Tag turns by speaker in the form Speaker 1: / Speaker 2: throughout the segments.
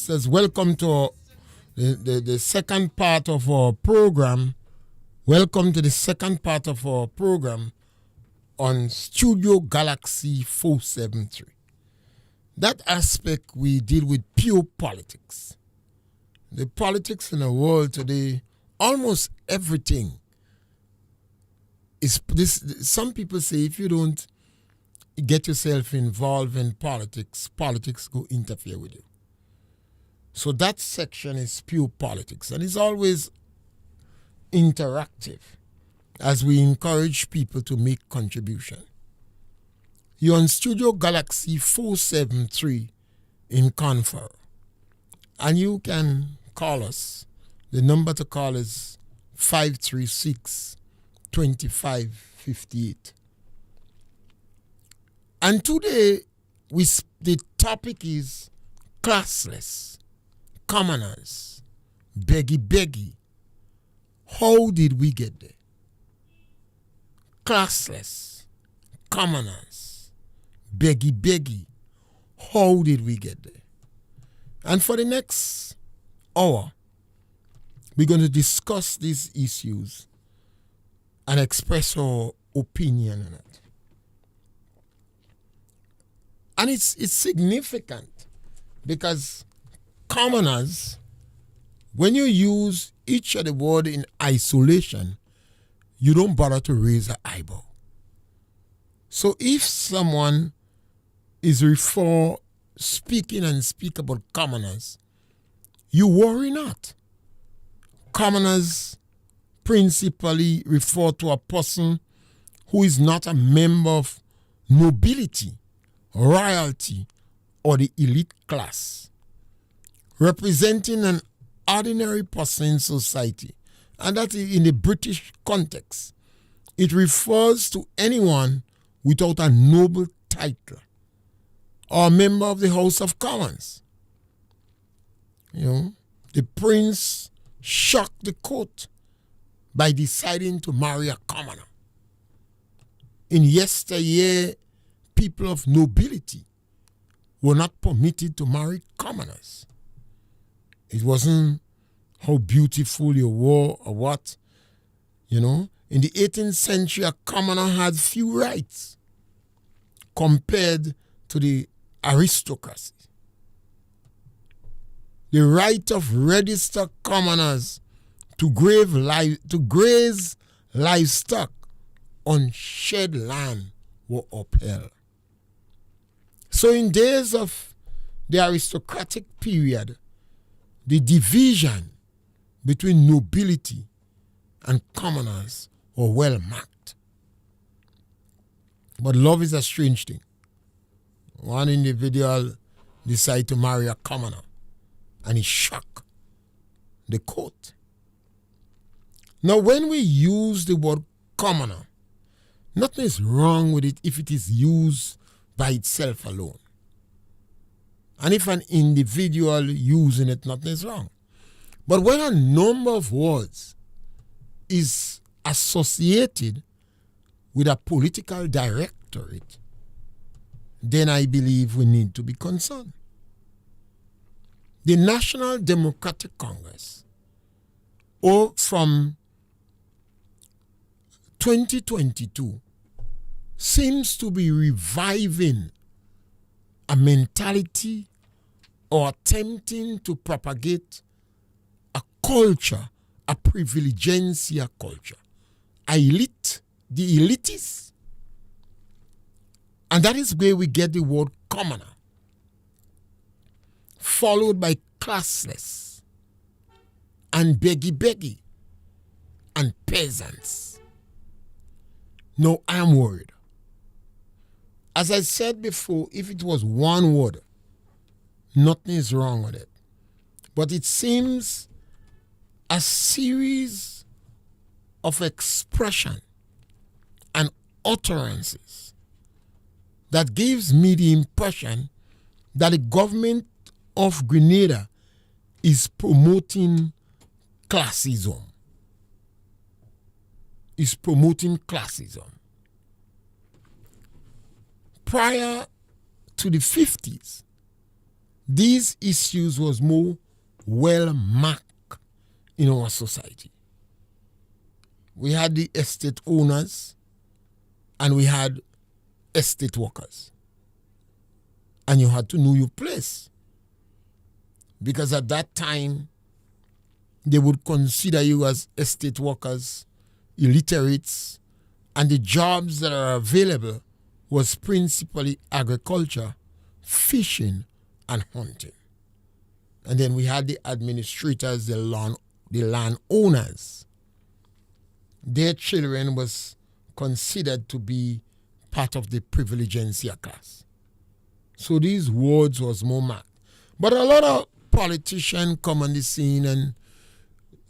Speaker 1: says welcome to the second part of our program. Welcome to the second part of our program on Studio Galaxy 473. That aspect we deal with pure politics. The politics in the world today, almost everything is this. Some people say if you don't get yourself involved in politics, politics go interfere with you. So that section is pure politics, and it's always interactive as we encourage people to make contribution. You're on Studio Galaxy 473 in Confer, and you can call us. The number to call is 536-2558. And today, the topic is classless, commoners, beggy. How did we get there? Classless, commoners, beggy. How did we get there? And for the next hour, we're going to discuss these issues and express our opinion on it. And it's significant because commoners, when you use each of the word in isolation, you don't bother to raise an eyebrow. So if someone is speak about commoners, you worry not. Commoners principally refer to a person who is not a member of nobility, royalty, or the elite class, representing an ordinary person in society. And that is in the British context. It refers to anyone without a noble title or a member of the House of Commons. The prince shocked the court by deciding to marry a commoner. In yesteryear, people of nobility were not permitted to marry commoners. It wasn't how beautiful you were or what. In the 18th century, a commoner had few rights compared to the aristocracy. The right of registered commoners to graze livestock on shed land were upheld. So in days of the aristocratic period, the division between nobility and commoners were well marked. But love is a strange thing. One individual decided to marry a commoner, and he shocked the court. Now, when we use the word commoner, nothing is wrong with it if it is used by itself alone. And if an individual using it, nothing is wrong. But when a number of words is associated with a political directorate, then I believe we need to be concerned. The National Democratic Congress, or from 2022, seems to be reviving a mentality or attempting to propagate a culture, a privilegencia culture, the elitists. And that is where we get the word commoner, followed by classless and beggy and peasants. No, I am worried. As I said before, if it was one word, nothing is wrong with it. But it seems a series of expression and utterances that gives me the impression that the government of Grenada is promoting classism. Prior to the 50s, these issues was more well marked in our society. We had the estate owners and we had estate workers. And you had to know your place. Because at that time, they would consider you as estate workers, illiterates, and the jobs that are available was principally agriculture, fishing, and hunting. And then we had the administrators, the land owners. Their children was considered to be part of the privilegencia class. So these wards was more marked. But a lot of politicians come on the scene and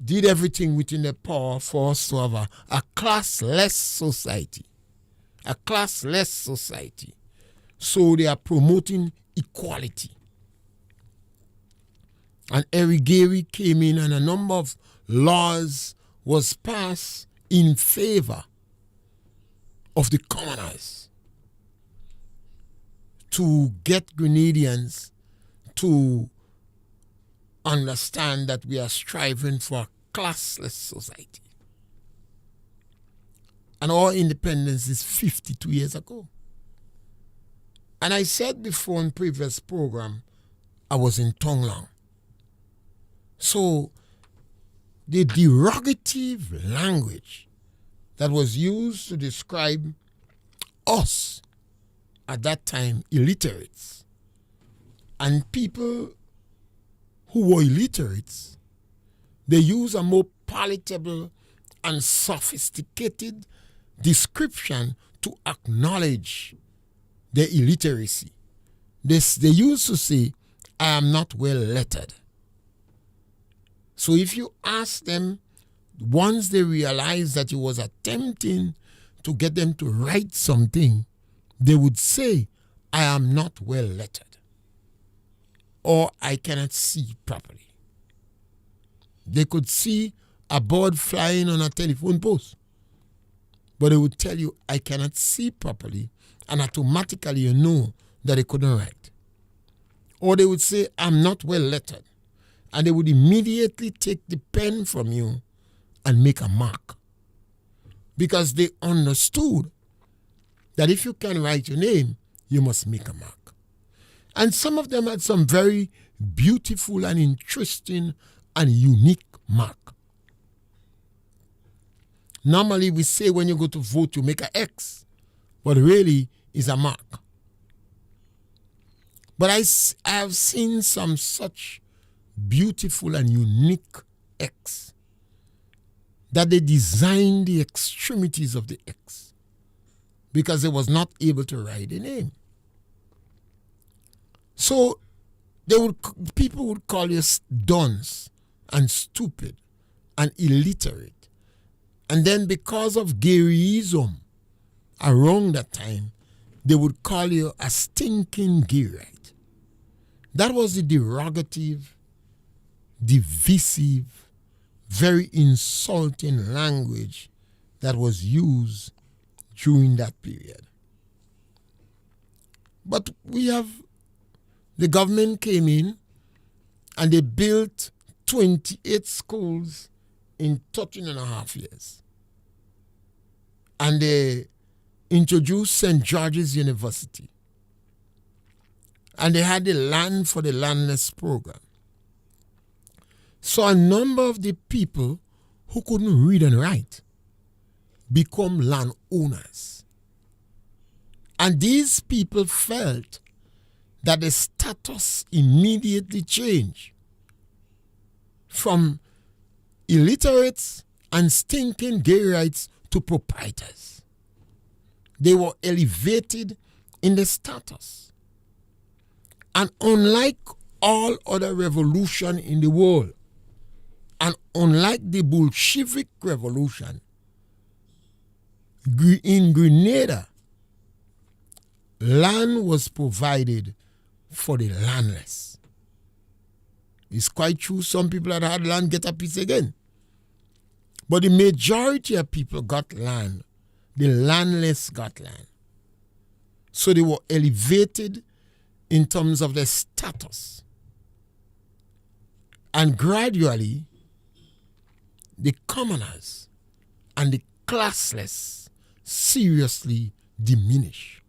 Speaker 1: did everything within their power for us to have a classless society. A classless society. So they are promoting equality. And Eric Gary came in and a number of laws was passed in favor of the commoners to get Grenadians to understand that we are striving for a classless society. And our independence is 52 years ago. And I said before in previous program, I was in Tonglong. So the derogative language that was used to describe us at that time, illiterates, and people who were illiterates, they use a more palatable and sophisticated description to acknowledge their illiteracy. They used to say, I am not well lettered. So if you ask them, once they realize that you was attempting to get them to write something, they would say, I am not well lettered. Or I cannot see properly. They could see a bird flying on a telephone post. But they would tell you, I cannot see properly, and automatically you know that they couldn't write. Or they would say, I'm not well lettered. And they would immediately take the pen from you and make a mark. Because they understood that if you can write your name, you must make a mark. And some of them had some very beautiful and interesting and unique mark. Normally we say when you go to vote, you make an X, but really is a mark. But I have seen some such beautiful and unique X that they designed the extremities of the X because they was not able to write a name. So people would call you dunce and stupid and illiterate. And then because of Garyism around that time, they would call you a stinking Garite. That was the derogative, divisive, very insulting language that was used during that period. But the government came in and they built 28 schools in 13.5 years. And they introduced St. George's University. And they had the land for the landless program. So a number of the people who couldn't read and write become landowners. And these people felt that the status immediately changed from illiterates and stinking Garites to proprietors. They were elevated in the status. And unlike all other revolution in the world, and unlike the Bolshevik revolution, in Grenada, land was provided for the landless. It's quite true, some people that had land get a piece again. But the majority of people got land. The landless got land. So they were elevated in terms of their status. And gradually, the commoners and the classless seriously diminish.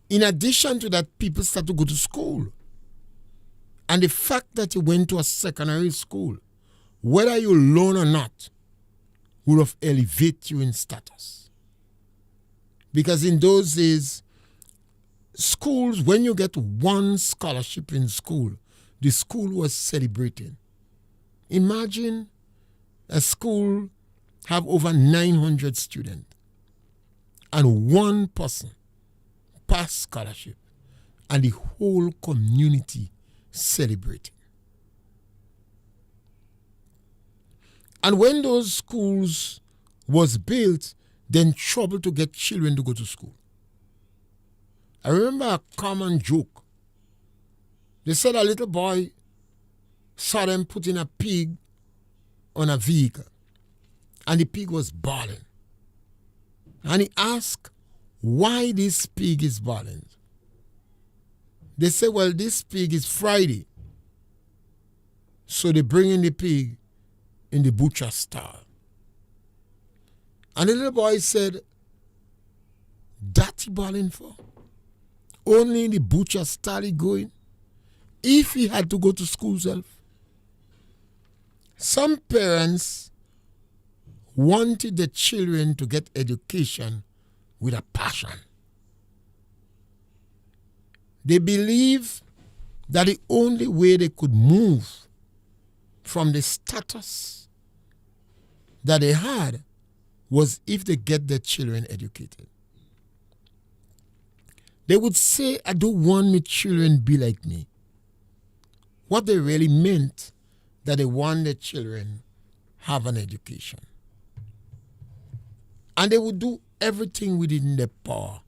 Speaker 1: In addition to that, people start to go to school. And the fact that you went to a secondary school, whether you learn or not, will have elevate you in status. Because in those days, schools, when you get one scholarship in school, the school was celebrating. Imagine a school have over 900 students and one person pass scholarship and the whole community celebrating. And when those schools was built, then trouble to get children to go to school. I remember a common joke. They said a little boy saw them putting a pig on a vehicle, and the pig was bawling. And he asked why this pig is bawling. They said, well, this pig is Friday. So they bring in the pig in the butcher stall. And the little boy said, that he bawling for? Only in the butcher stall he going? If he had to go to school self. Some parents wanted the children to get education with a passion. They believe that the only way they could move from the status that they had was if they get their children educated. They would say, I don't want my children be like me. What they really meant, that they want their children have an education. And they would do everything within their power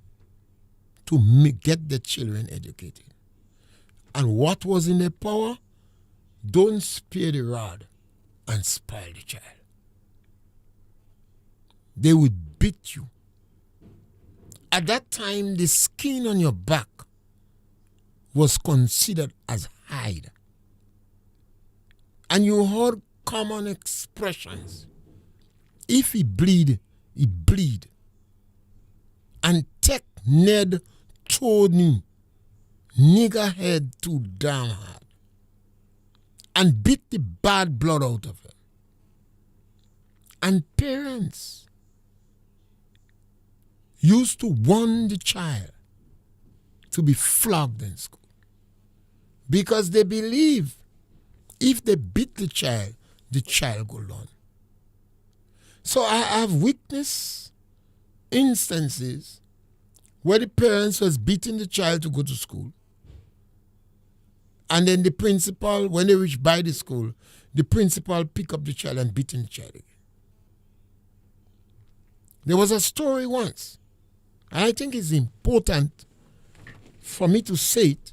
Speaker 1: to get the children educated. And what was in their power? Don't spare the rod and spoil the child. They would beat you. At that time, the skin on your back was considered as hide. And you heard common expressions. If he bleed, he bleed. And take Ned Tony, nigger head too damn hard. And beat the bad blood out of him. And parents used to want the child to be flogged in school. Because they believe if they beat the child will learn. So I have witnessed instances where the parents was beating the child to go to school. And then the principal, when they reach by the school, the principal pick up the child and beating the child again. There was a story once, and I think it's important for me to say it,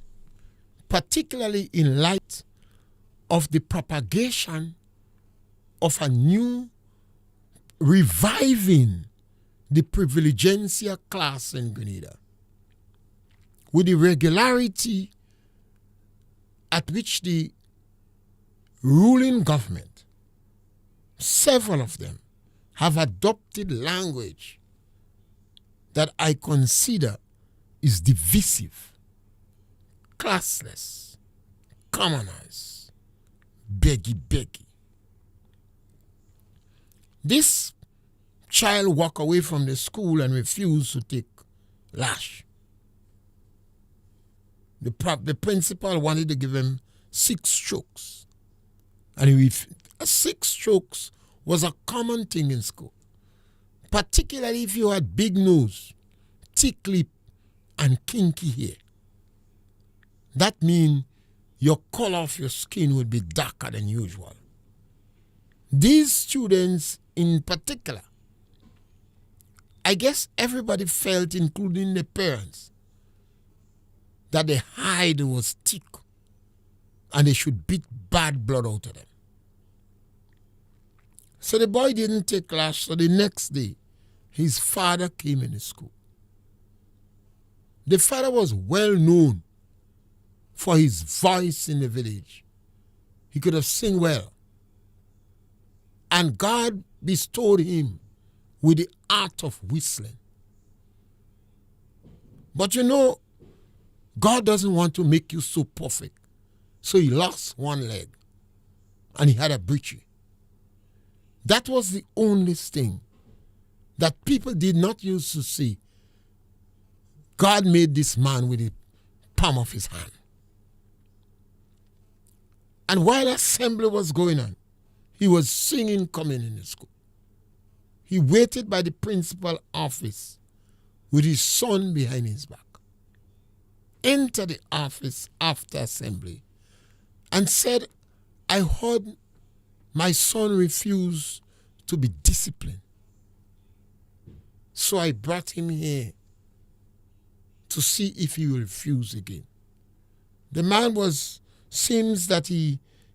Speaker 1: particularly in light of the propagation of a new reviving the privilegencia class in Grenada. With the regularity at which the ruling government, several of them, have adopted language that I consider is divisive, classless, commoners, beggy. This child walk away from the school and refuse to take lash. The principal wanted to give him 6 strokes. And 6 strokes was a common thing in school. Particularly if you had big nose, thick lip, and kinky hair. That means your color of your skin would be darker than usual. These students in particular, I guess everybody felt, including the parents, that the hide was thick and they should beat bad blood out of them. So the boy didn't take lash, so the next day, his father came in the school. The father was well known for his voice in the village. He could have sing well. And God bestowed him with the art of whistling. But you know, God doesn't want to make you so perfect. So he lost one leg and he had a breechy. That was the only thing that people did not used to see. God made this man with the palm of his hand. And while assembly was going on, he was singing coming in the school. He waited by the principal office with his son behind his back. Entered the office after assembly and said, I heard my son refuse to be disciplined. So I brought him here to see if he will refuse again. The man seems that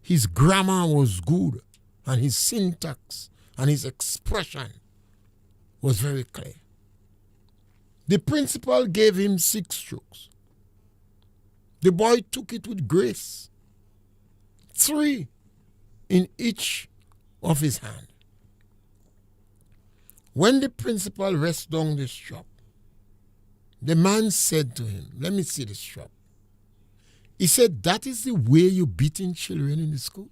Speaker 1: his grammar was good and his syntax and his expression was very clear. The principal gave him 6 strokes. The boy took it with grace, 3 in each of his hand. When the principal rested down the strap, the man said to him, let me see the strap. He said, that is the way you beating children in the school?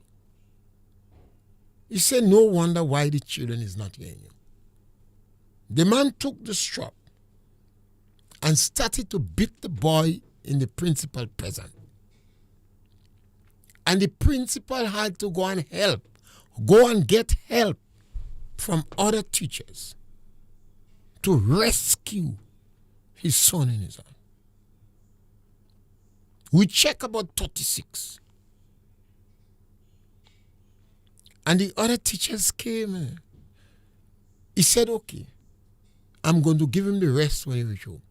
Speaker 1: He said, no wonder why the children is not hearing you. The man took the strap and started to beat the boy in the principal presence. And the principal had to go and get help from other teachers to rescue his son in his arms. We check about 36. And the other teachers came. He said, okay, I'm going to give him the rest when he reaches home.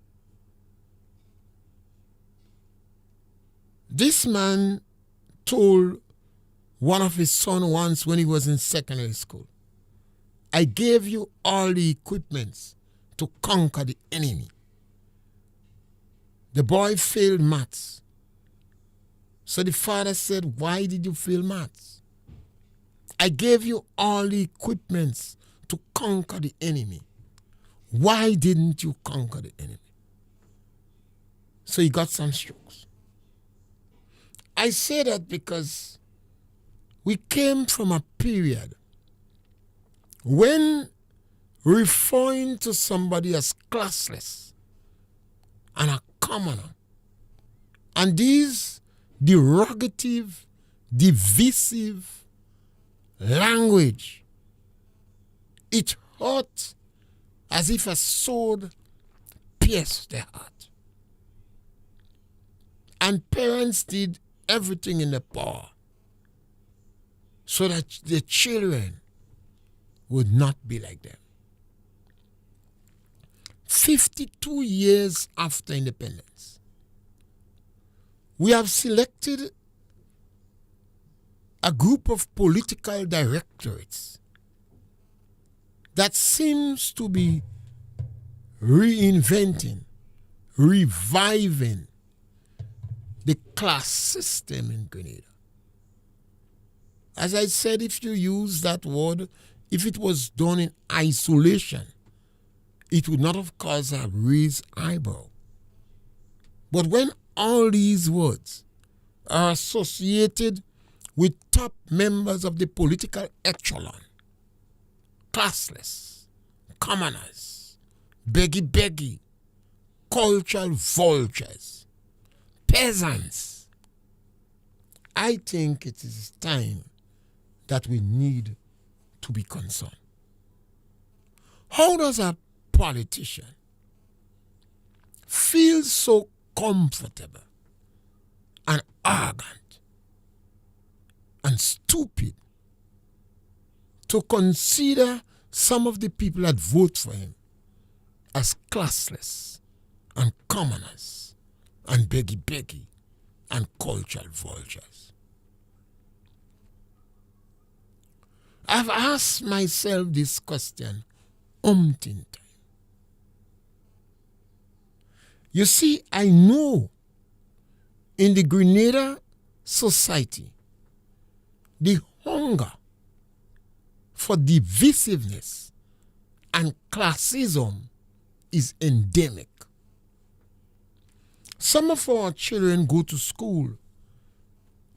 Speaker 1: This man told one of his sons once when he was in secondary school, I gave you all the equipments to conquer the enemy. The boy failed maths. So the father said, why did you fail maths? I gave you all the equipments to conquer the enemy. Why didn't you conquer the enemy? So he got some strokes. I say that because we came from a period when referring to somebody as classless and a commoner, and these derogative, divisive language, it hurt as if a sword pierced their heart. And parents did everything in their power so that the children would not be like them. 52 years after independence, we have selected a group of political directorates that seems to be reinventing, reviving the class system in Grenada. As I said, if you use that word, if it was done in isolation, it would not have caused a raised eyebrow. But when all these words are associated with top members of the political echelon, classless, commoners, beggy, cultural vultures, peasants, I think it is time that we need to be concerned. How does a politician feel so comfortable and arrogant and stupid to consider some of the people that vote for him as classless and commoners and beggy and cultural vultures? I've asked myself this question umpteen time. You see, I know in the Grenada society, the hunger for divisiveness and classism is endemic. Some of our children go to school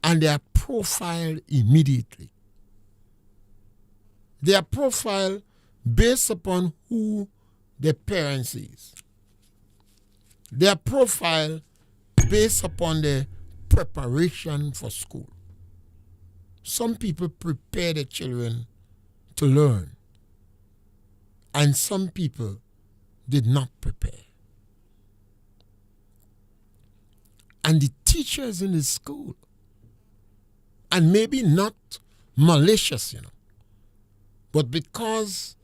Speaker 1: and they are profiled immediately. They are profiled based upon who their parents is. They are profiled based upon their preparation for school. Some people prepare their children to learn, and some people did not prepare. And the teachers in the school, and maybe not malicious, but because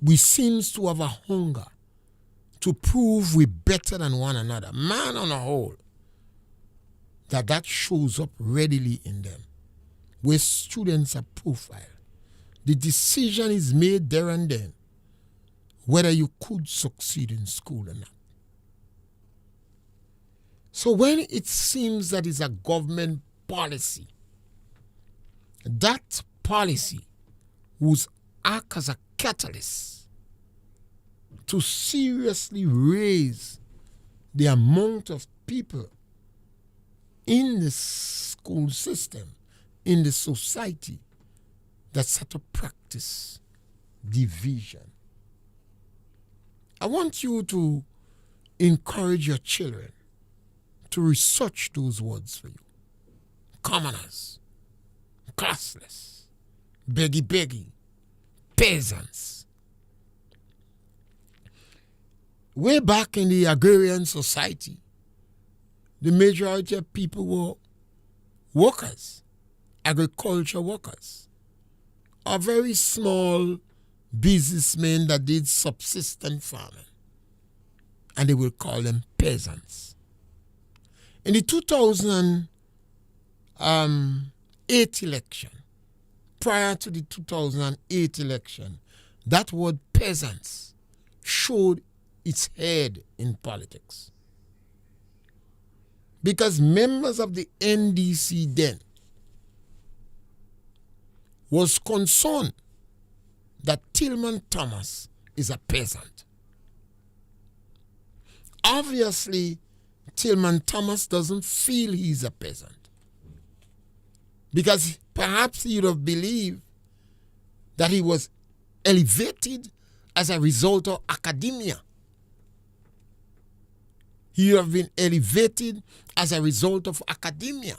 Speaker 1: we seems to have a hunger to prove we're better than one another, man on a whole, that shows up readily in them, where students are profiled. The decision is made there and then whether you could succeed in school or not. So when it seems that it's a government policy, that policy would act as a catalyst to seriously raise the amount of people in the school system, in the society, that start to practice division. I want you to encourage your children to research those words for you. Commoners, classless, beggy, peasants. Way back in the agrarian society, the majority of people were workers, agriculture workers, or very small businessmen that did subsistence farming, and they will call them peasants. In the 2008 election, prior to the 2008 election, that word peasants showed its head in politics. Because members of the NDC then was concerned that Tillman Thomas is a peasant. Obviously, Tillman Thomas doesn't feel he's a peasant, because perhaps he would have believed that he was elevated as a result of academia. He would have been elevated as a result of academia.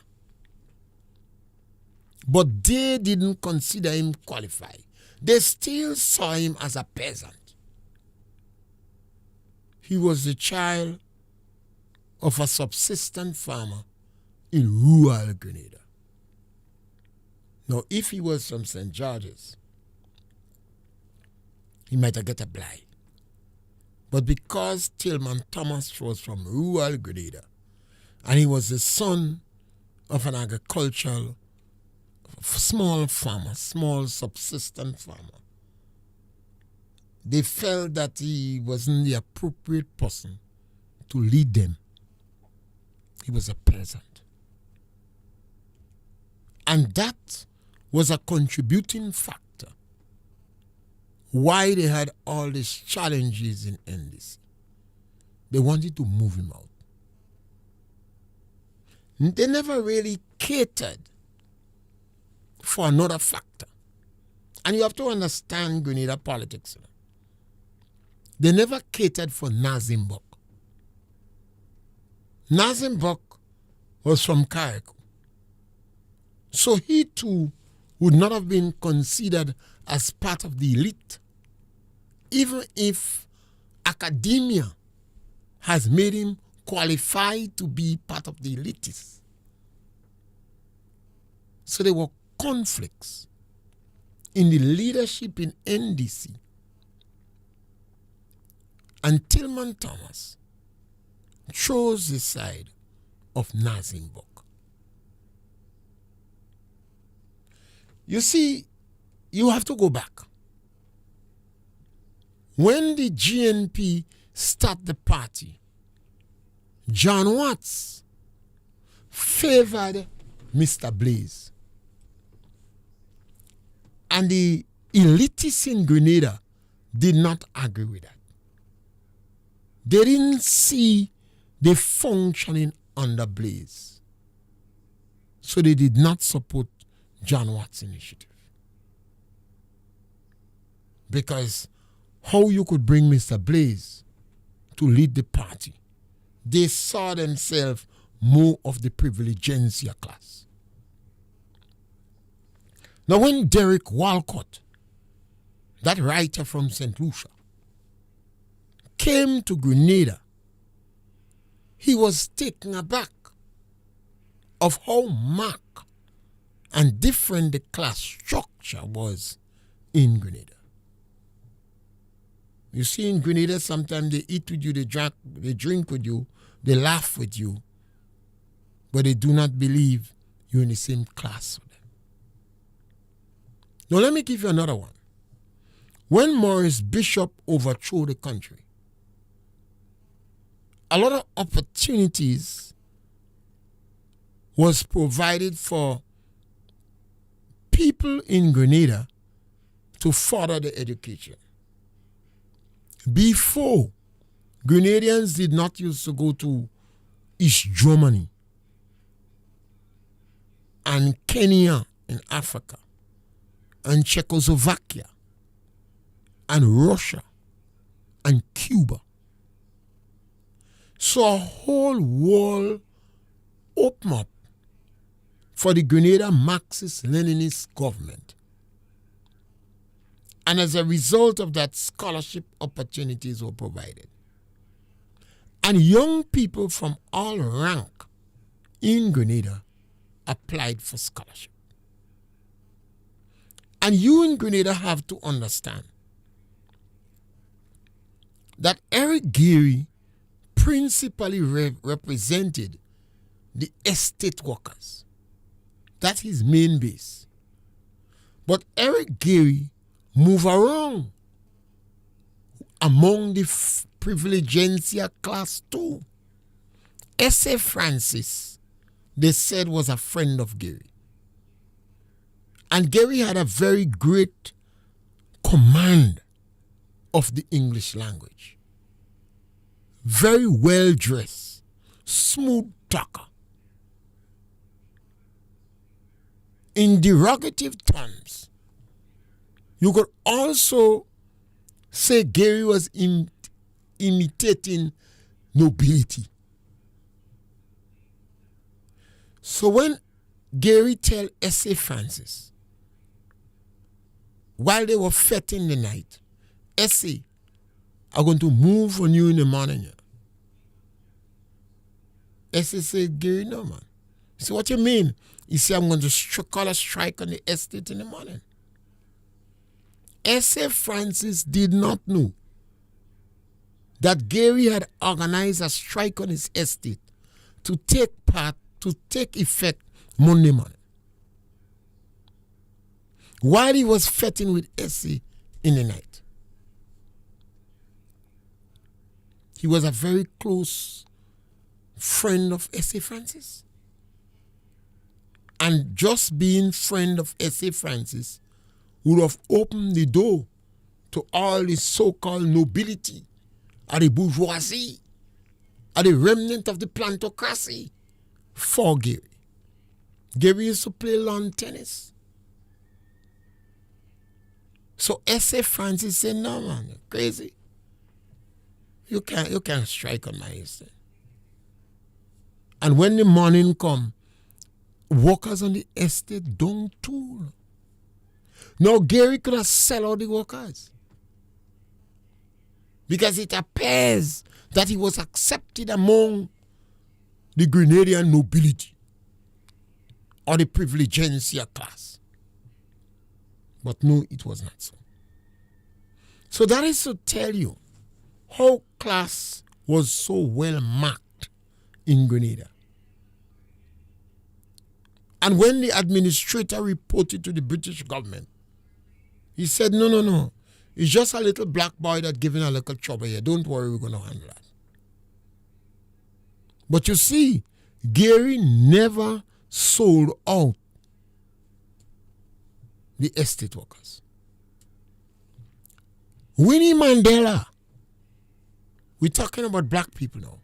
Speaker 1: But they didn't consider him qualified. They still saw him as a peasant. He was the child of a subsistence farmer in rural Grenada. Now, if he was from St. George's, he might have got a blight. But because Tillman Thomas was from rural Grenada, and he was the son of an agricultural small farmer, small subsistence farmer, they felt that he wasn't the appropriate person to lead them. He was a peasant. And that was a contributing factor why they had all these challenges in NDC. They wanted to move him out. They never really catered for another factor. And you have to understand Grenada politics. They never catered for Nazim Buck. Nazim Buck was from Carriacou. So he too would not have been considered as part of the elite, even if academia has made him qualified to be part of the elitists. So there were conflicts in the leadership in NDC. And Tillman Thomas chose the side of Nazim Buck. You see, you have to go back. When the GNP started the party, John Watts favored Mr. Blaze. And the elitists in Grenada did not agree with that. They didn't see the functioning under Blaze. So they did not support John Watt's initiative. Because how you could bring Mr. Blaze to lead the party, they saw themselves more of the privilegencia class. Now when Derek Walcott, that writer from St. Lucia, came to Grenada, he was taken aback of how marked and different the class structure was in Grenada. You see, in Grenada, sometimes they eat with you, they drink with you, they laugh with you, but they do not believe you're in the same class with them. Now, let me give you another one. When Maurice Bishop overthrew the country, a lot of opportunities was provided for people in Grenada to further their education. Before, Grenadians did not used to go to East Germany and Kenya in Africa and Czechoslovakia and Russia and Cuba. So a whole world opened up for the Grenada Marxist-Leninist government. And as a result of that, scholarship opportunities were provided. And young people from all rank in Grenada applied for scholarship. And you in Grenada have to understand that Eric Geary principally represented the estate workers. That's his main base. But Eric Geary moved around among the privilegencia class too. S.A. Francis, they said, was a friend of Geary. And Geary had a very great command of the English language. Very well dressed, smooth talker. In derogative terms, you could also say Geary was imitating nobility. So when Geary tell S.A. Francis, while they were fetting the night, S.A., I'm going to move on you in the morning. S.A. said, Geary, no, man. He said, what you mean? He said, I'm going to call a strike on the estate in the morning. S.A. Francis did not know that Geary had organized a strike on his estate to take effect Monday morning. While he was fetting with S.A. in the night. He was a very close friend of S.A. Francis. And just being friend of S.A. Francis would have opened the door to all the so-called nobility, or the bourgeoisie, or the remnant of the plantocracy for Geary. Geary used to play lawn tennis. So S.A. Francis said, no, man, you're crazy. You can't strike on my estate. And when the morning come, workers on the estate don't tool. Now Geary could have sell out the workers. Because it appears that he was accepted among the Grenadian nobility or the privilegencia class. But no, it was not so. So that is to tell you how class was so well marked in Grenada. And when the administrator reported to the British government, he said, no. It's just a little black boy that's giving a little trouble here. Don't worry, we're going to handle that. But you see, Geary never sold out the estate workers. Winnie Mandela, we're talking about black people now,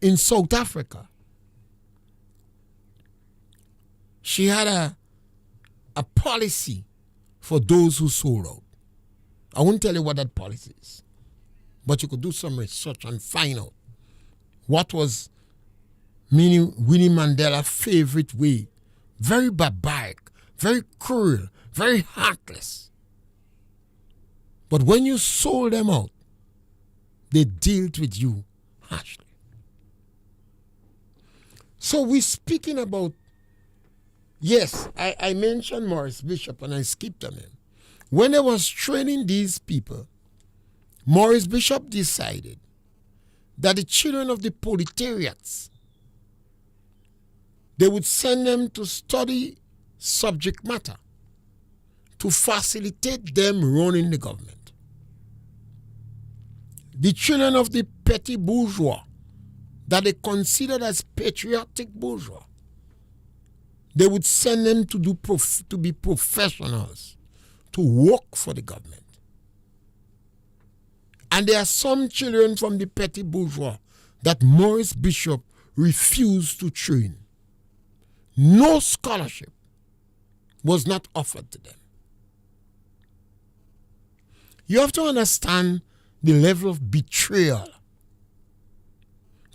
Speaker 1: in South Africa, she had a policy for those who sold out. I won't tell you what that policy is, but you could do some research and find out what was Winnie Mandela's favorite way. Very barbaric, very cruel, very heartless. But when you sold them out, they dealt with you harshly. So we're speaking about, yes, I mentioned Maurice Bishop and I skipped on him. When I was training these people, Maurice Bishop decided that the children of the proletariats, they would send them to study subject matter to facilitate them running the government. The children of the petty bourgeois, that they considered as patriotic bourgeois, they would send them to be professionals, to work for the government. And there are some children from the petty bourgeois that Maurice Bishop refused to train. No scholarship was not offered to them. You have to understand the level of betrayal.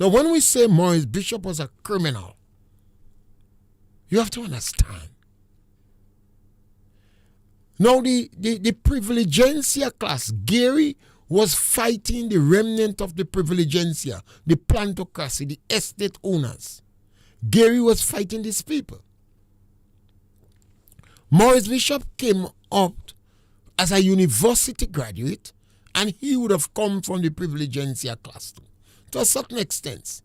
Speaker 1: Now, when we say Maurice Bishop was a criminal, you have to understand. Now, the privilegencia class, Gary was fighting the remnant of the privilegencia, the plantocracy, the estate owners. Gary was fighting these people. Maurice Bishop came up as a university graduate, and he would have come from the privilegencia class too, to a certain extent.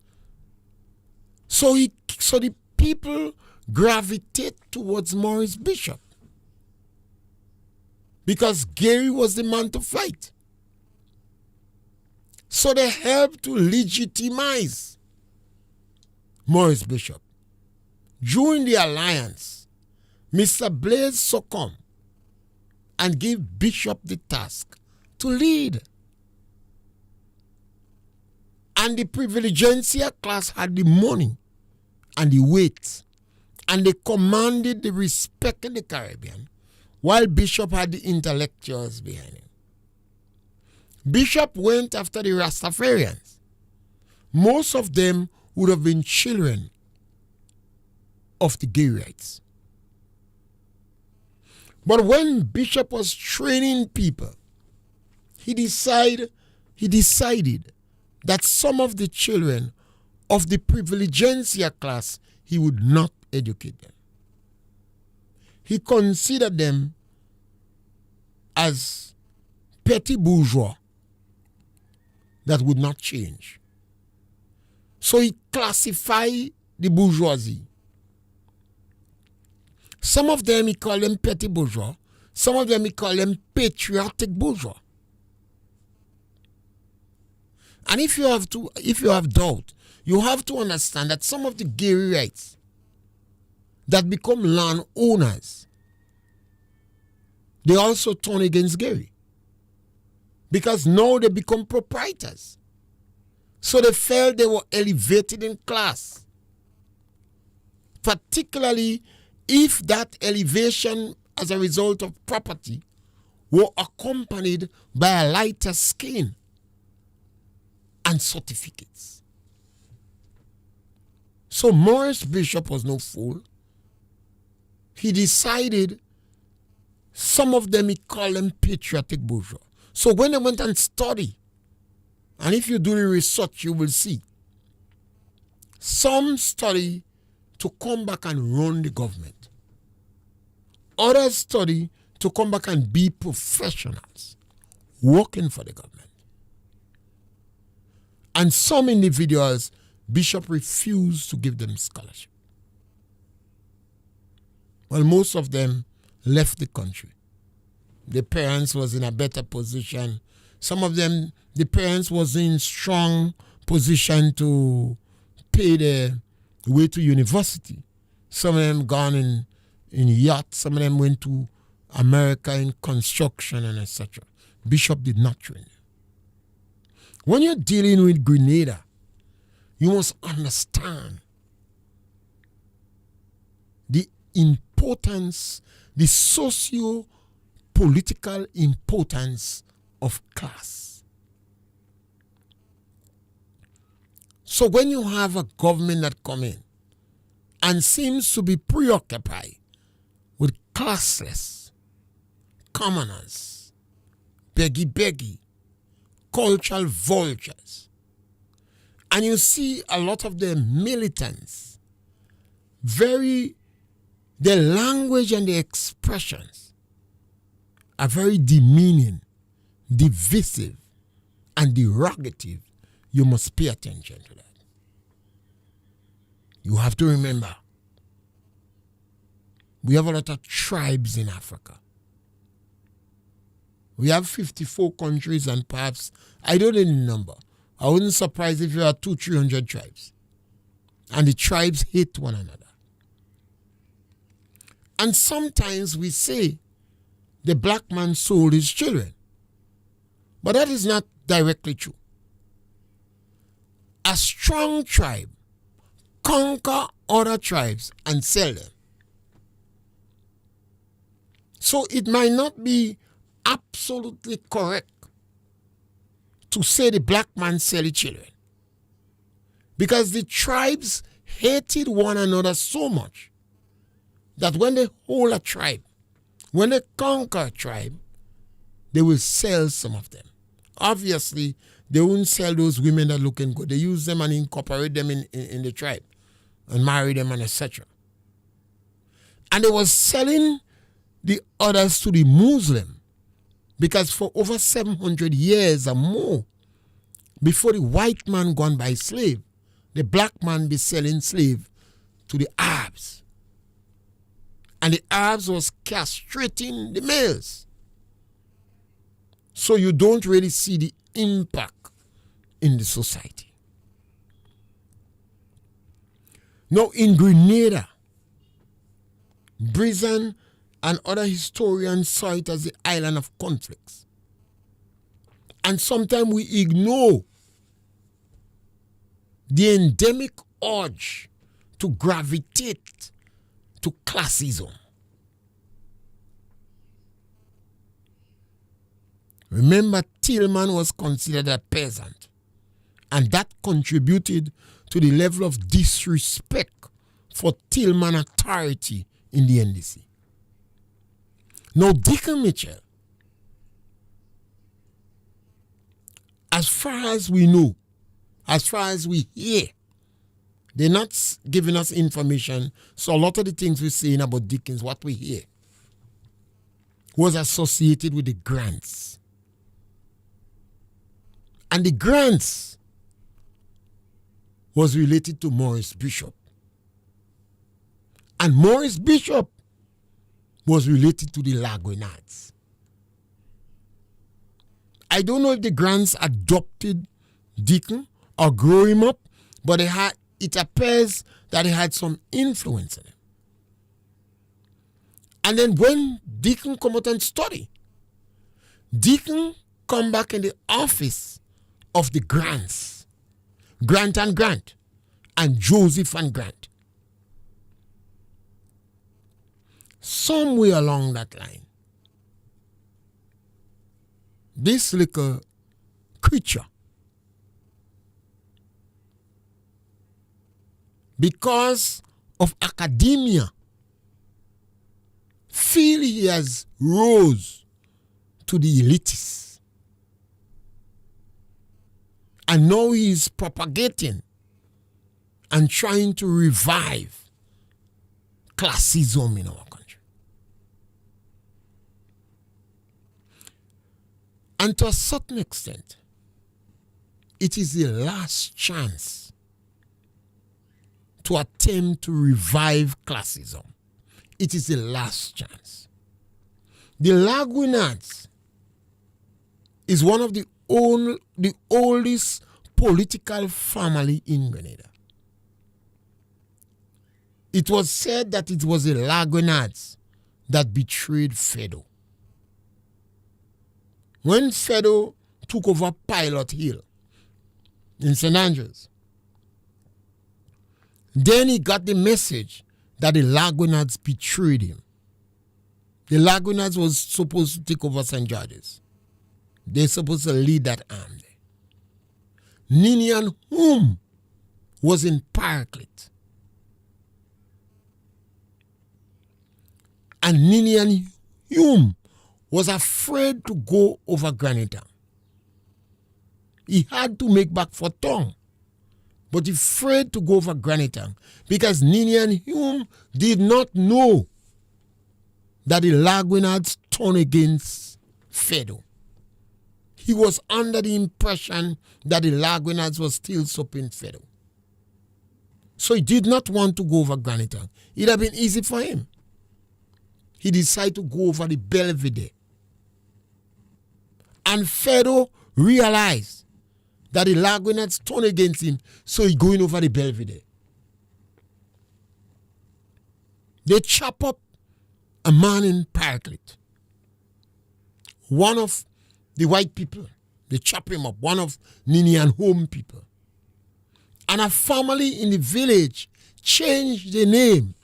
Speaker 1: So the people gravitate towards Maurice Bishop because Gary was the man to fight. So they helped to legitimize Maurice Bishop. During the alliance, Mr. Blaze succumbed and gave Bishop the task to lead. And the privilegencia class had the money and the weight, and they commanded the respect in the Caribbean, while Bishop had the intellectuals behind him. Bishop went after the Rastafarians. Most of them would have been children of the Gayites. But when Bishop was training people, he decided that some of the children of the privilegencia class, he would not educate them. He considered them as petty bourgeois that would not change. So he classified the bourgeoisie. Some of them he called them petty bourgeois. Some of them he called them patriotic bourgeois. And if you have doubt, you have to understand that some of the Gayites that become landowners, they also turn against Gary. Because now they become proprietors. So they felt they were elevated in class. Particularly if that elevation as a result of property were accompanied by a lighter skin and certificates. So Maurice Bishop was no fool. He decided some of them he called them patriotic bourgeois. So when they went and studied, and if you do the research, you will see, some study to come back and run the government. Others study to come back and be professionals working for the government. And some individuals, Bishop refused to give them scholarship. Well, most of them left the country. The parents was in a better position. Some of them, the parents was in strong position to pay the way to university. Some of them gone in yachts. Some of them went to America in construction and etc. Bishop did not train you. When you're dealing with Grenada, you must understand the importance, the socio-political importance of class. So when you have a government that come in and seems to be preoccupied with classless, commoners, beggy, cultural vultures, and you see a lot of the militants, their language and their expressions are very demeaning, divisive, and derogative, you must pay attention to that. You have to remember, we have a lot of tribes in Africa. We have 54 countries and perhaps, I don't know the number. I wouldn't surprise if you had 200-300 tribes. And the tribes hate one another. And sometimes we say the black man sold his children. But that is not directly true. A strong tribe conquer other tribes and sell them. So it might not be absolutely correct to say the black man sell his children. Because the tribes hated one another so much that when they hold a tribe, when they conquer a tribe, they will sell some of them. Obviously, they won't sell those women that looking good. They use them and incorporate them in the tribe and marry them and etc. And they were selling the others to the Muslim because for over 700 years or more, before the white man gone by slave, the black man be selling slave to the Arabs. And the Arabs was castrating the males. So you don't really see the impact in the society. Now in Grenada, Brizan and other historians saw it as the island of conflicts. And sometimes we ignore the endemic urge to gravitate to classism. Remember, Tillman was considered a peasant, and that contributed to the level of disrespect for Tillman authority in the NDC. Now, Deacon Mitchell, as far as we know, as far as we hear, they're not giving us information, so a lot of the things we're saying about Dickens, what we hear, was associated with the grants. And the grants was related to Maurice Bishop. And Maurice Bishop was related to the Lagrenades. I don't know if the grants adopted Deacon or grew him up, but it appears that he had some influence in him. And then when Deacon come out and study, Deacon come back in the office of the Grants, Grant and Grant, and Joseph and Grant. Somewhere along that line, this little creature, because of academia, feel he has rose to the elitists. And now he is propagating and trying to revive classism in our country. And to a certain extent, it is the last chance to attempt to revive classism. It is the last chance. The Lagrenades is one of the oldest political family in Grenada. It was said that it was the Lagrenades that betrayed Fedo. When Fedo took over Pilot Hill in St. Andrews, then he got the message that the Lagunites betrayed him. The Lagunites was supposed to take over St. George's. They're supposed to lead that arm there. Ninian Hume was in Paraclete. And Ninian Hume was afraid to go over Grenada. He had to make back for Tongue, but he afraid to go over Grenada because Ninian Hume did not know that the Lagunites turned against Fedo. He was under the impression that the Lagunites were still supping Fedo. So he did not want to go over Grenada. It would have been easy for him. He decided to go over the Belvedere. And Fedo realized that the Lagunites turned against him, so he going over the Belvedere. They chop up a man in Paraclete. One of the white people, they chop him up, one of Ninian Home people. And a family in the village changed the name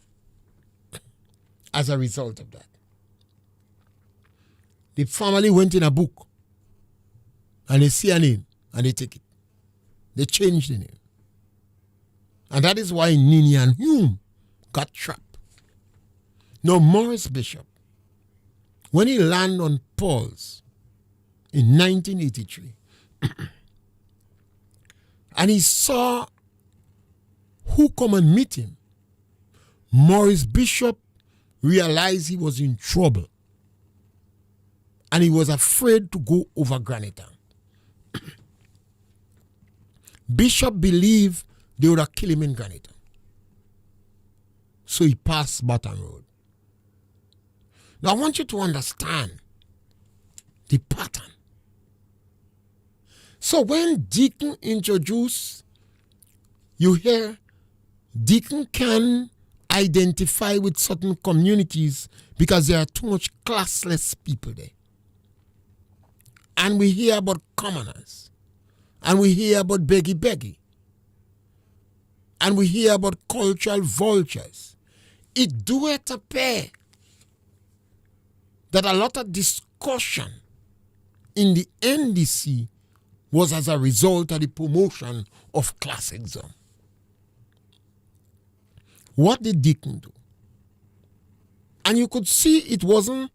Speaker 1: as a result of that. The family went in a book and they see a name and they take it. They changed the name. And that is why Ninian Hume got trapped. Now Morris Bishop, when he landed on Paul's in 1983, and he saw who come and meet him, Morris Bishop realized he was in trouble. And he was afraid to go over Grenada. Bishop believed they would have killed him in Grenada. So he passed Baton Road. Now I want you to understand the pattern. So when Deacon introduced, you hear Deacon can identify with certain communities because there are too much classless people there. And we hear about commoners. And we hear about beggy. And we hear about cultural vultures. It doeth appear that a lot of discussion in the NDC was as a result of the promotion of classism. What did Deacon do? And you could see it wasn't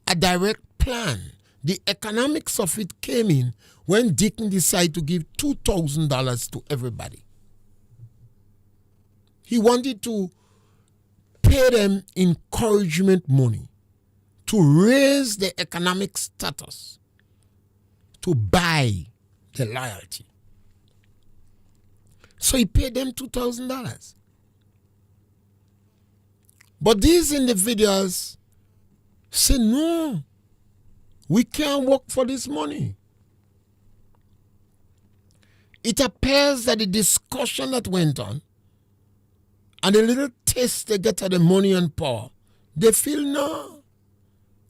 Speaker 1: a direct plan. The economics of it came in when Deacon decided to give $2,000 to everybody. He wanted to pay them encouragement money to raise their economic status, to buy the loyalty. So he paid them $2,000. But these individuals say, no, we can't work for this money. It appears that the discussion that went on and the little taste they get of the money and power, they feel, no,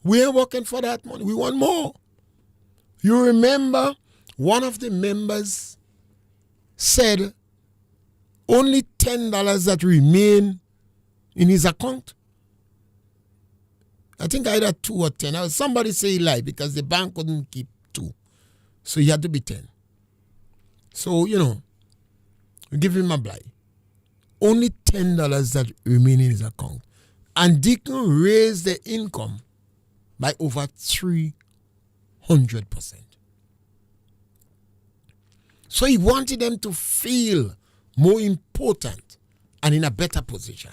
Speaker 1: we ain't working for that money. We want more. You remember one of the members said only $10 that remain in his account. I think either 2 or 10. Somebody say he lied because the bank couldn't keep 2. So he had to be 10. So, we give him a blight. Only $10 that remain in his account. And Deacon raised the income by over 300%. So he wanted them to feel more important and in a better position.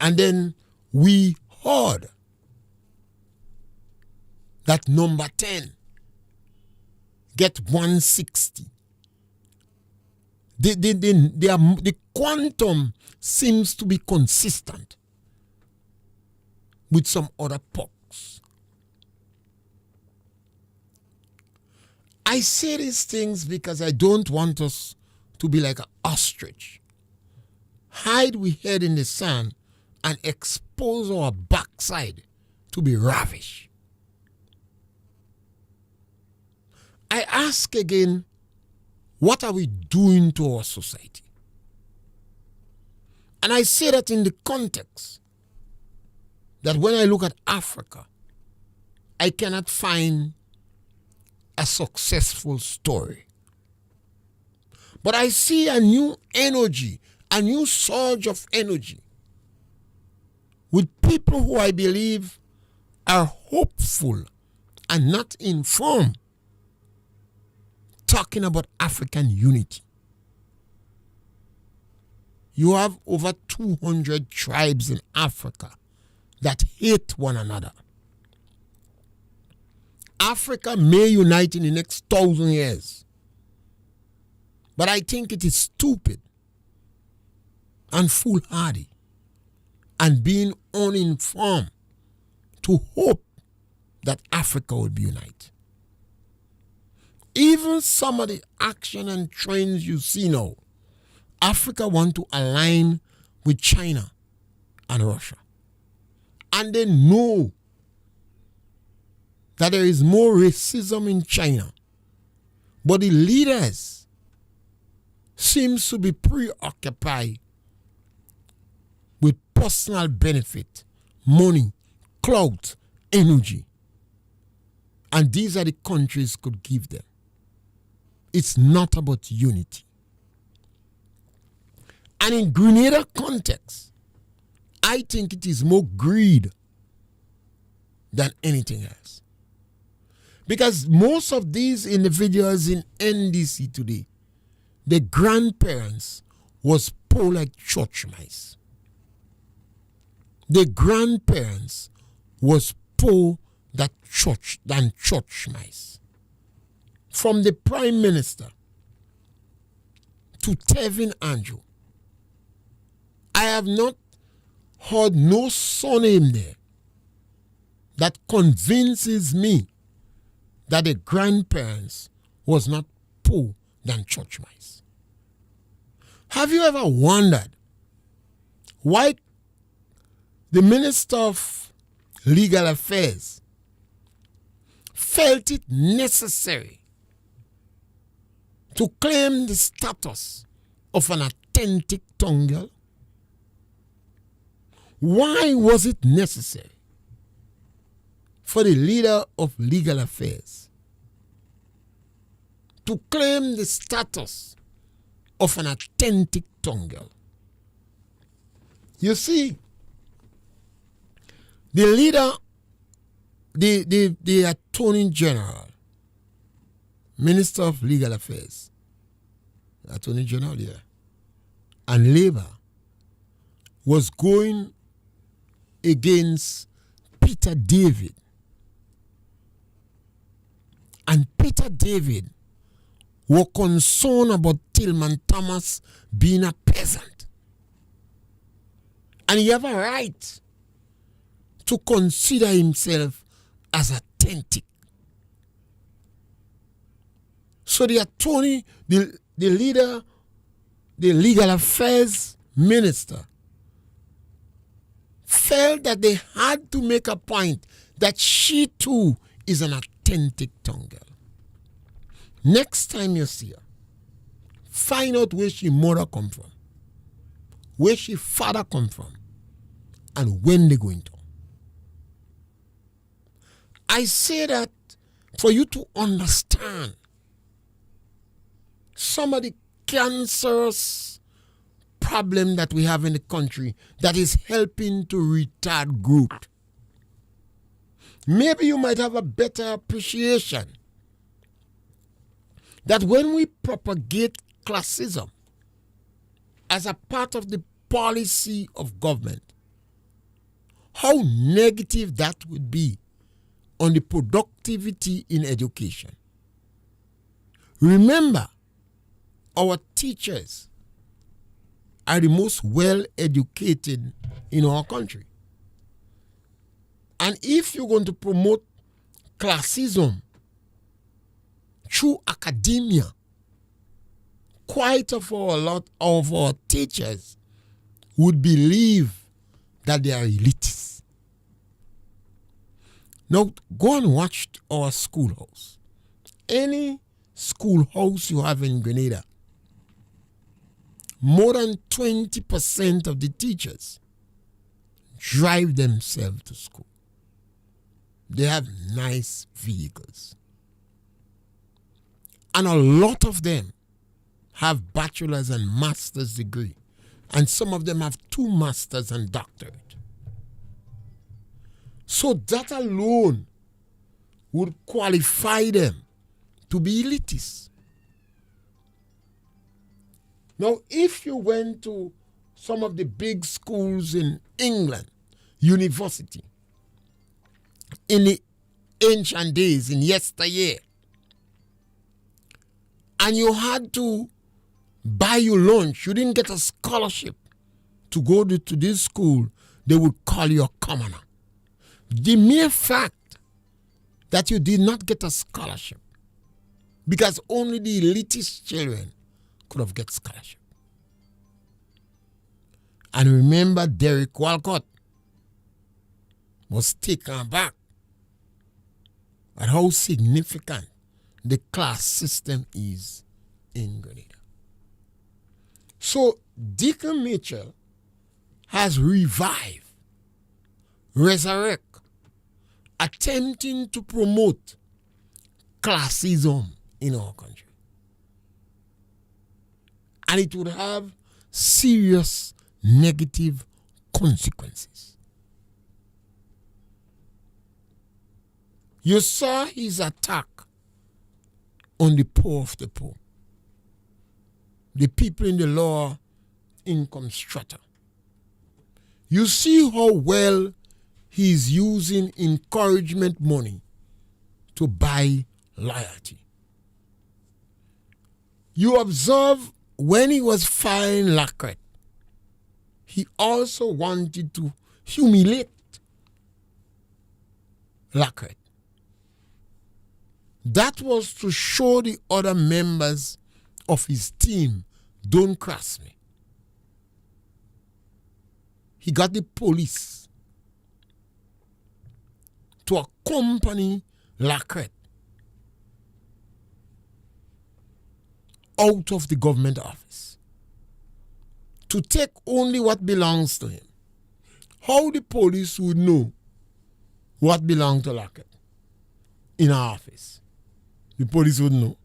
Speaker 1: And then we heard that number 10 get 160. The quantum seems to be consistent with some other pucks. I say these things because I don't want us to be like an ostrich. Hide we head in the sand and expose expose our backside to be ravished. I ask again, what are we doing to our society? And I say that in the context that when I look at Africa, I cannot find a successful story. But I see a new energy, a new surge of energy with people who I believe are hopeful and not informed, talking about African unity. You have over 200 tribes in Africa that hate one another. Africa may unite in the next 1,000 years. But I think it is stupid and foolhardy and being uninformed to hope that Africa will be united. Even some of the action and trends you see now, Africa want to align with China and Russia. And they know that there is more racism in China. But the leaders seems to be preoccupied with personal benefit, money, clout, energy. And these are the countries could give them. It's not about unity. And in Grenada context, I think it is more greed than anything else. Because most of these individuals in NDC today, the grandparents was poor like church mice. The grandparents was poor than church mice. From the Prime Minister to Tevin Andrew, I have not heard no surname there that convinces me that the grandparents was not poor than church mice. Have you ever wondered why the Minister of Legal Affairs felt it necessary to claim the status of an authentic tongue girl? Why was it necessary for the leader of legal affairs to claim the status of an authentic tongue girl? You see, the leader, the Attorney General, Minister of Legal Affairs, Attorney General here, and Labour was going against Peter David. And Peter David were concerned about Tillman Thomas being a peasant. And he have a right to consider himself as authentic. So the attorney, the leader, the legal affairs minister felt that they had to make a point that she too is an authentic tongue girl. Next time you see her, find out where she mother come from, where she father come from, and when they going to. I say that for you to understand some of the cancerous problem that we have in the country that is helping to retard growth. Maybe you might have a better appreciation that when we propagate classism as a part of the policy of government, how negative that would be on the productivity in education. Remember, our teachers are the most well-educated in our country. And if you're going to promote classism through academia, quite a lot of our teachers would believe that they are elitists. Now, go and watch our schoolhouse. Any schoolhouse you have in Grenada, more than 20% of the teachers drive themselves to school. They have nice vehicles. And a lot of them have bachelor's and master's degree. And some of them have 2 masters and doctorate. So that alone would qualify them to be elitists. Now, if you went to some of the big schools in England, university, in the ancient days, in yesteryear, and you had to buy your lunch, you didn't get a scholarship to go to this school, they would call you a commoner. The mere fact that you did not get a scholarship, because only the elitist children could have get scholarship. And remember, Derek Walcott was taken aback at how significant the class system is in Grenada. So Deacon Mitchell has revived, resurrect, attempting to promote classism in our country. And it would have serious negative consequences. You saw his attack on the poor of the poor, the people in the lower income strata. You see how well he's using encouragement money to buy loyalty. You observe when he was firing Lacret, he also wanted to humiliate Lacret. That was to show the other members of his team, don't cross me. He got the police to accompany Lacret out of the government office to take only what belongs to him. How the police would know what belonged to Lacret in our office? The police would know.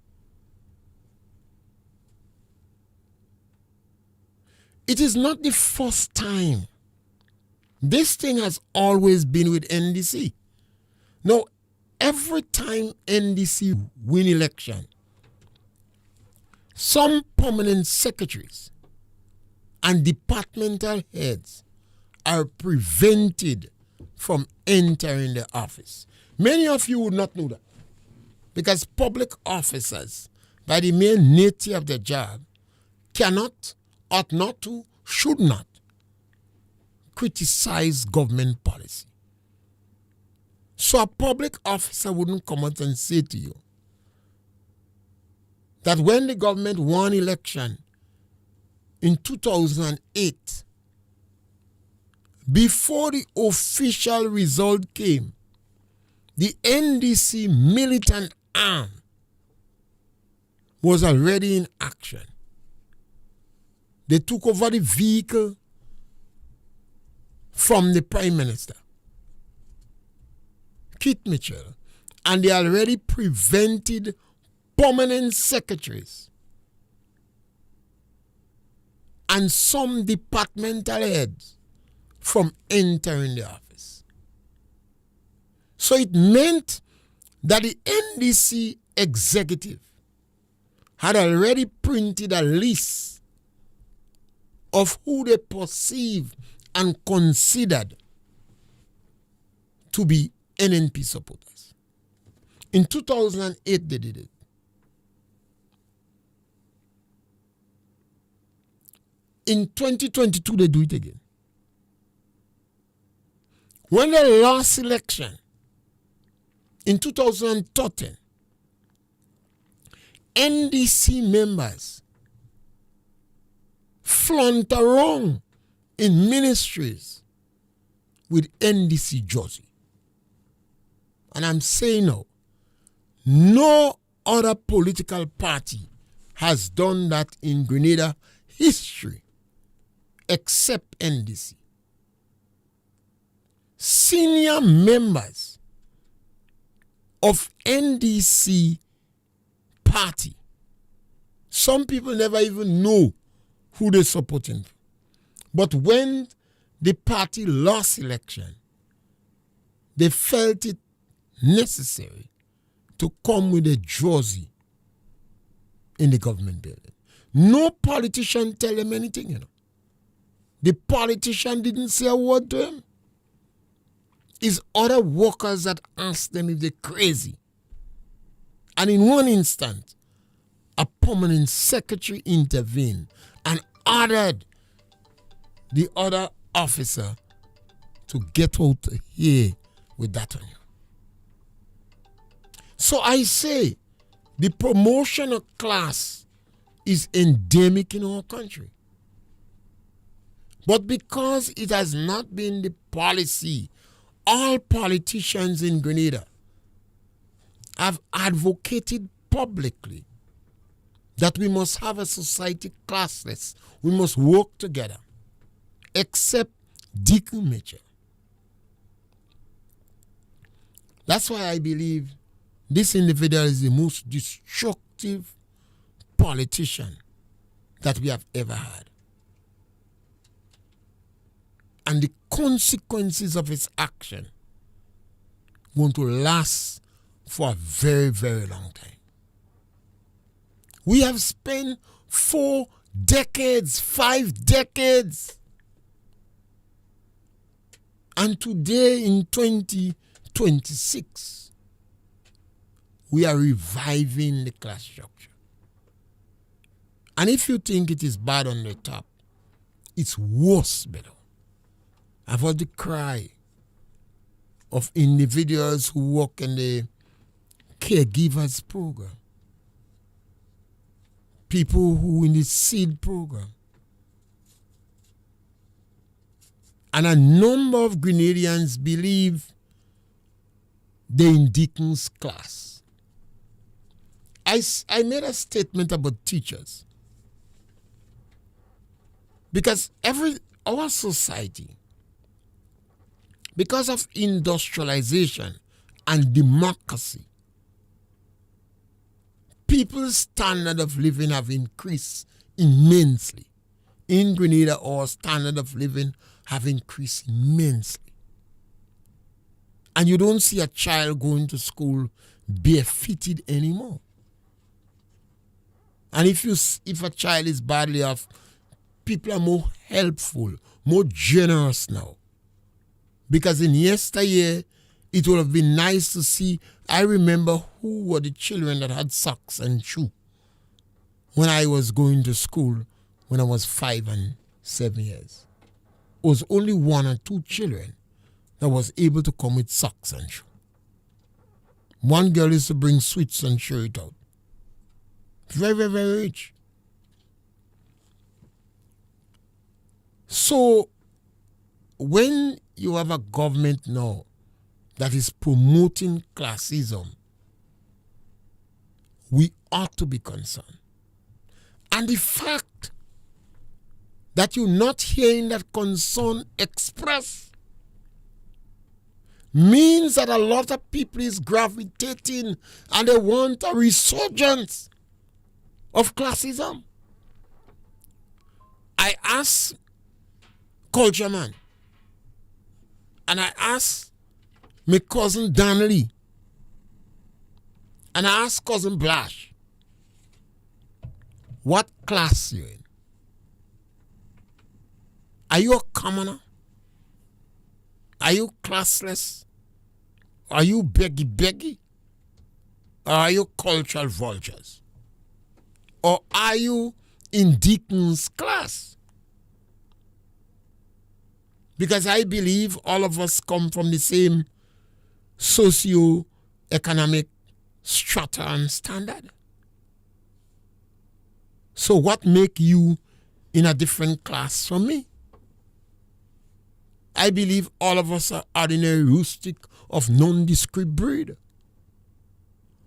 Speaker 1: It is not the first time. This thing has always been with NDC. Now, every time NDC win election, some permanent secretaries and departmental heads are prevented from entering the office. Many of you would not know that, because public officers, by the mere nature of their job, cannot, ought not to, should not criticize government policy. So a public officer wouldn't come out and say to you that when the government won election in 2008, before the official result came, the NDC militant arm was already in action. They took over the vehicle from the Prime Minister, Keith Mitchell, and they already prevented permanent secretaries and some departmental heads from entering the office. So it meant that the NDC executive had already printed a list of who they perceived and considered to be NNP supporters. In 2008, they did it. In 2022, they do it again. When they lost election in 2013, NDC members flaunt around in ministries with NDC jersey. And I'm saying no. No other political party has done that in Grenada history except NDC. Senior members of NDC party, some people never even know who they're supporting. But when the party lost election, they felt it necessary to come with a jersey in the government building. No politician tell him anything, you know. The politician didn't say a word to him. It's other workers that asked them if they're crazy. And in one instant, a permanent secretary intervened and ordered the other officer to get out here with that on you. So I say the promotion of class is endemic in our country. But because it has not been the policy, all politicians in Grenada have advocated publicly that we must have a society classless. We must work together, except Deacon Mitchell. That's why I believe this individual is the most destructive politician that we have ever had. And the consequences of his action going to last for a very, very long time. We have spent 4 decades, 5 decades. And today in 2026, we are reviving the class structure. And if you think it is bad on the top, it's worse below. I've heard the cry of individuals who work in the caregivers program, people who in the seed program, and a number of Grenadians believe they're in Deacon's class. I made a statement about teachers because our society, because of industrialization and democracy, people's standard of living have increased immensely. In Grenada, our standard of living have increased immensely. And you don't see a child going to school barefooted anymore. And if a child is badly off, people are more helpful, more generous now. Because in yesteryear, it would have been nice to see. I remember who were the children that had socks and shoes when I was going to school when I was 5 and 7 years. It was only 1 or 2 children that was able to come with socks and shoes. One girl used to bring sweets and share it out. Very, very, very rich. So, when you have a government now that is promoting classism, we ought to be concerned. And the fact that you're not hearing that concern expressed means that a lot of people is gravitating and they want a resurgence of classism. I asked Culture Man, and I asked my cousin Donnelly, and I asked cousin Blash, what class you in? Are you a commoner? Are you classless? Are you beggy? Or are you cultural vultures? Or are you in Deacon's class? Because I believe all of us come from the same socio-economic strata and standard. So what make you in a different class from me? I believe all of us are ordinary rustic of nondescript breed.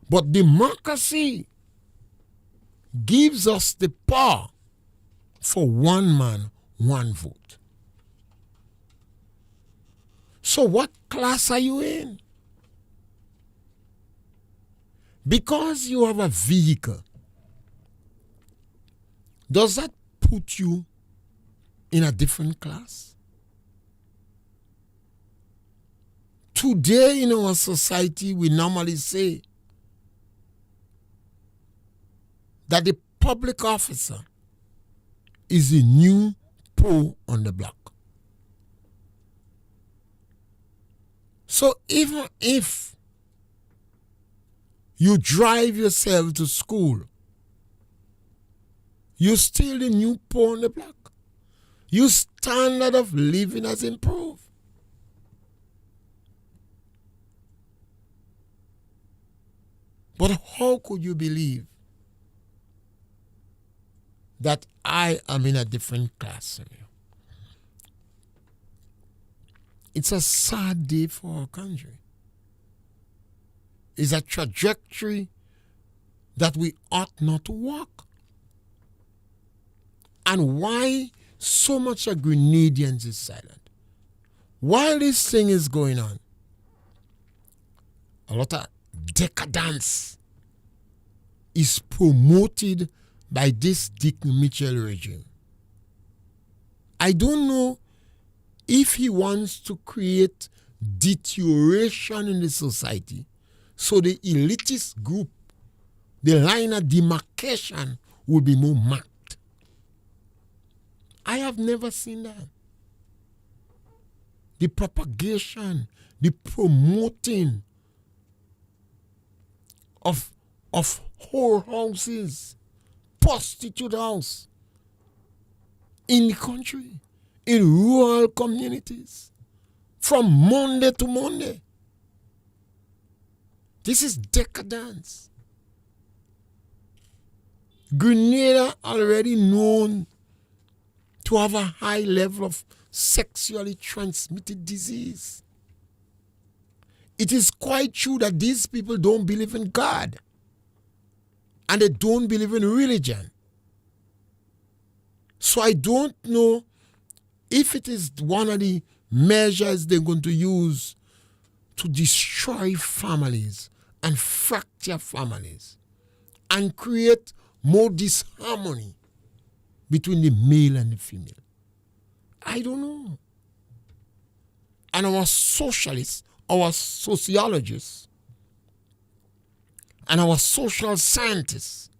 Speaker 1: But democracy gives us the power for one man, one vote. So what class are you in? Because you have a vehicle, does that put you in a different class? Today in our society, we normally say that the public officer is the new Poe on the block. So even if you drive yourself to school, you're still the new Poe on the block. Your standard of living has improved. But how could you believe that I am in a different class from you? It's a sad day for our country. It's a trajectory that we ought not to walk. And why so much of Grenadians is silent? While this thing is going on, a lot of decadence is promoted by this Dick Mitchell regime. I don't know if he wants to create deterioration in the society so the elitist group, the line of demarcation will be more marked. I have never seen that. The propagation, the promoting of whorehouses, prostitute house in the country, in rural communities, from Monday to Monday. This is decadence. Grenada already known to have a high level of sexually transmitted disease. It is quite true that these people don't believe in God and they don't believe in religion. So I don't know if it is one of the measures they're going to use to destroy families and fracture families and create more disharmony between the male and the female. I don't know. And our socialists, our sociologists, and our social scientists,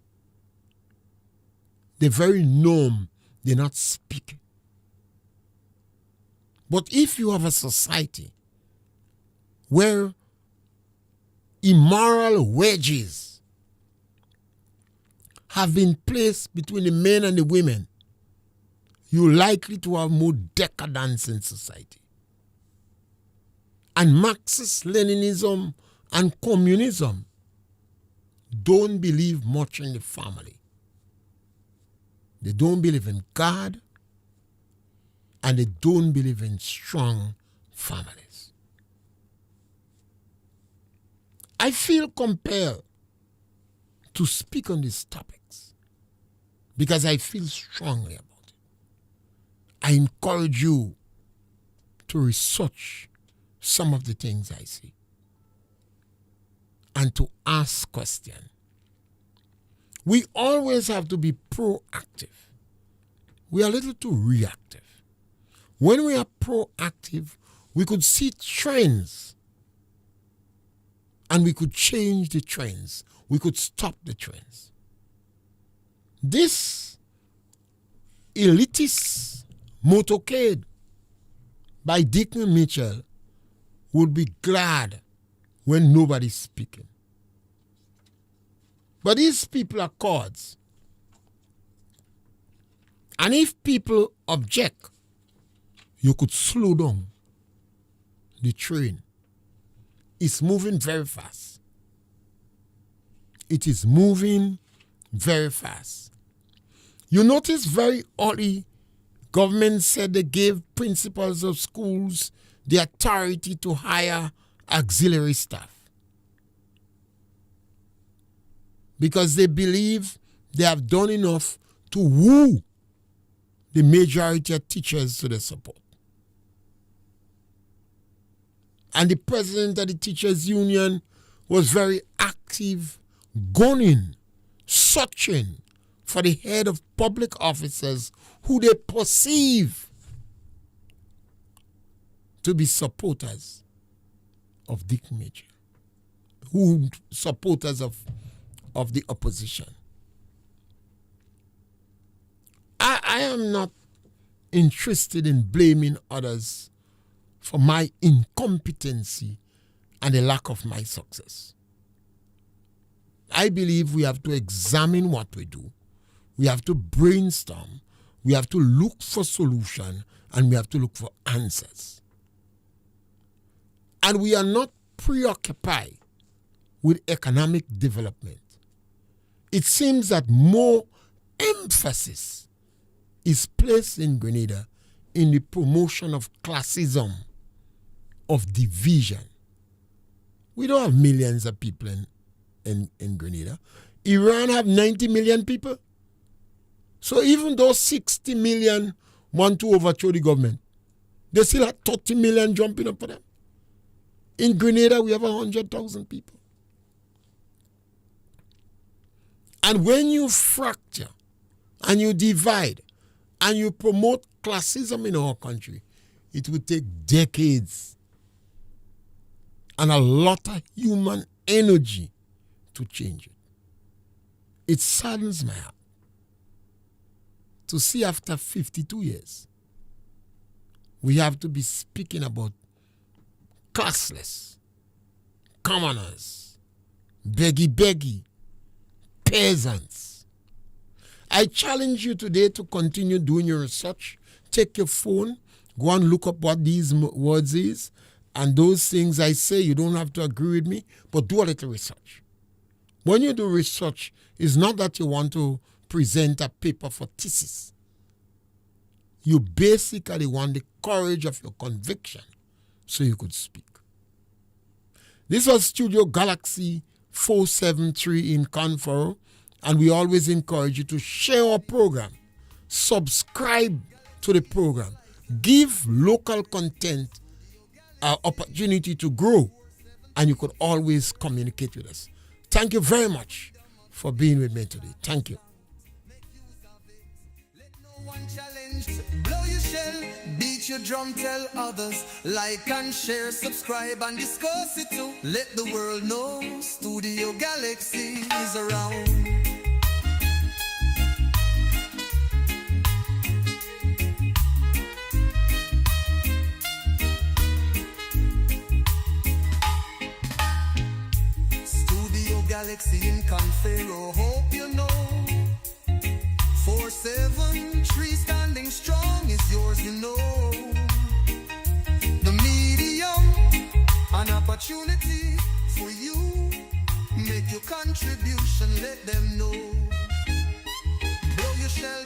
Speaker 1: the very norm, they're not speaking. But if you have a society where immoral wedges have been placed between the men and the women, you're likely to have more decadence in society. And Marxist-Leninism and communism don't believe much in the family. They don't believe in God, and they don't believe in strong families. I feel compelled to speak on these topics because I feel strongly about it. I encourage you to research some of the things I see and to ask questions. We always have to be proactive. We are a little too reactive. When we are proactive, we could see trends and we could change the trends. We could stop the trends. This elitist motorcade by Dick Mitchell would be glad when nobody's speaking. But these people are cowards. And if people object, you could slow down the train. It's moving very fast. It is moving very fast. You notice very early Government said they gave principals of schools the authority to hire auxiliary staff because they believe they have done enough to woo the majority of teachers to their support. And the president of the teachers union was very active, gunning, searching for the head of public officers who they perceive to be supporters of Dick Major, who supporters of the opposition. I am not interested in blaming others for my incompetency and the lack of my success. I believe we have to examine what we do. We have to brainstorm. We have to look for solutions, and we have to look for answers. And we are not preoccupied with economic development. It seems that more emphasis is placed in Grenada in the promotion of classism, of division. We don't have millions of people in Grenada. Iran have 90 million people. So even though 60 million want to overthrow the government, they still have 30 million jumping up for them. In Grenada, we have 100,000 people. And when you fracture and you divide and you promote classism in our country, it will take decades and a lot of human energy to change it. It saddens my heart to see after 52 years, we have to be speaking about classless, commoners, beggy, peasants. I challenge you today to continue doing your research. Take your phone, go and look up what these words is, and those things I say, you don't have to agree with me, but do a little research. When you do research, it's not that you want to present a paper for thesis. You basically want the courage of your conviction so you could speak. This was Studio Galaxy 473 in Conforo, and we always encourage you to share our program, subscribe to the program, give local content an opportunity to grow, and you could always communicate with us. Thank you very much for being with me today. Thank you.
Speaker 2: Blow your shell, beat your drum, tell others, like and share, subscribe and discuss it too. Let the world know Studio Galaxy is around. Studio Galaxy in Confero, hope you know. 473 standing strong is yours, you know. The medium, an opportunity for you. Make your contribution, let them know. Blow your shell.